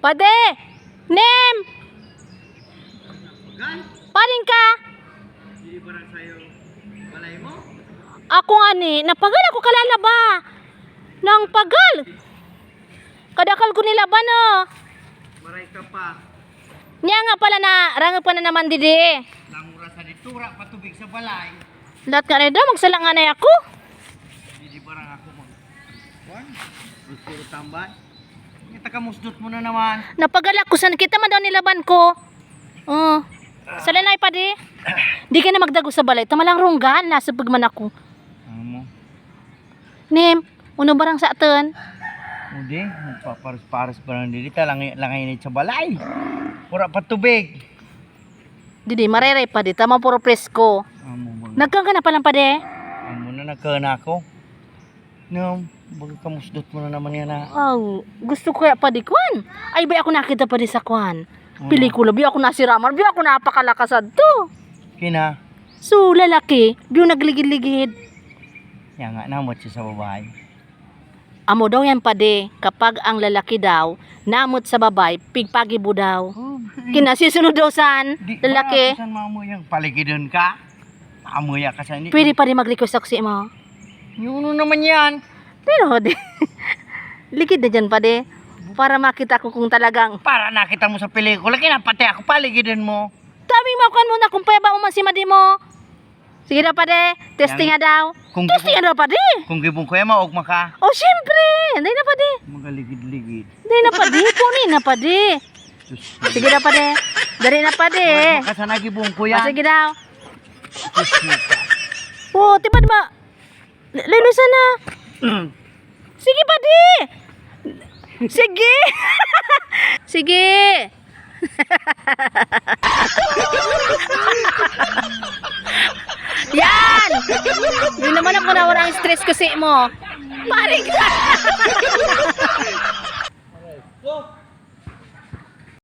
Pade! Nem! Paring ka? Hindi ba rin sa'yo balay mo? Ako nga ni, napagal ako kalalaba. Nang pagal. Kadakal ko nilaban oh. Maray ka pa. Niya nga pala na, ranga pa na naman didi. Namura sa ditura, patubig sa balay. Lahat ka na daw, magsalangan na ako. Hindi ba rin ako mag... Juan? Gusto tambay? Takamusdot mo na naman. Napagal ako, saan kita man daw nilaban ko. Oh. Salanay pa di. Di ka na magdago sa balay. Tamalang runggan, nasa pagman ako. Amo? Nem, uno barang sa atin. Hindi, magpaparas-paras pa lang dito. Langay sa balay. Pura patubig. Didi, mareray pa di. Tama puro presko. Amo ba? Nagkang ka na palang pa di. Amo na nagkana ako. No, baga kamusdot mo na naman yan na. Oh, gusto ko kaya pa di kwan. Ay, ba ako nakita pa di sa kwan. Pelikula, bi ako nasiraman. Bi ako napakalakasad to. Kina? So, lalaki. Bi nagligid-ligid. Yan nga, namot siya sa babae. Amo daw yan pa di. Kapag ang lalaki daw, namot sa babay, pigpagibo daw. Kinasisunod daw saan, lalaki. Saan mamuyang paligidon ka? Amuya ka sa... Pwede pa rin mag-request ako si mo. Yung ano naman yan? Pero di. Likid na dyan pa di. Para makita ko kung talagang. Para nakita mo sa pelikula, kinapati ako paligidon mo. Taming makuhan mo na kung payaba mo man si madi mo. Sige na pa di. Testing nga daw. Testing nga daw pa di. Kung gibong ko yan, maugma ka. Oh, syempre. Hindi na pa di. Magaligid-ligid. Hindi na pa di. Punin na pa di. Sige na pa di. Dari na pa di. Makasa na gibong ko yan. Sige daw. Oh, tiba ba? Lalo sana. Sige pa di. Sige. Sige. Yan. Yun naman ako na warang stress kasi mo. Paring ka.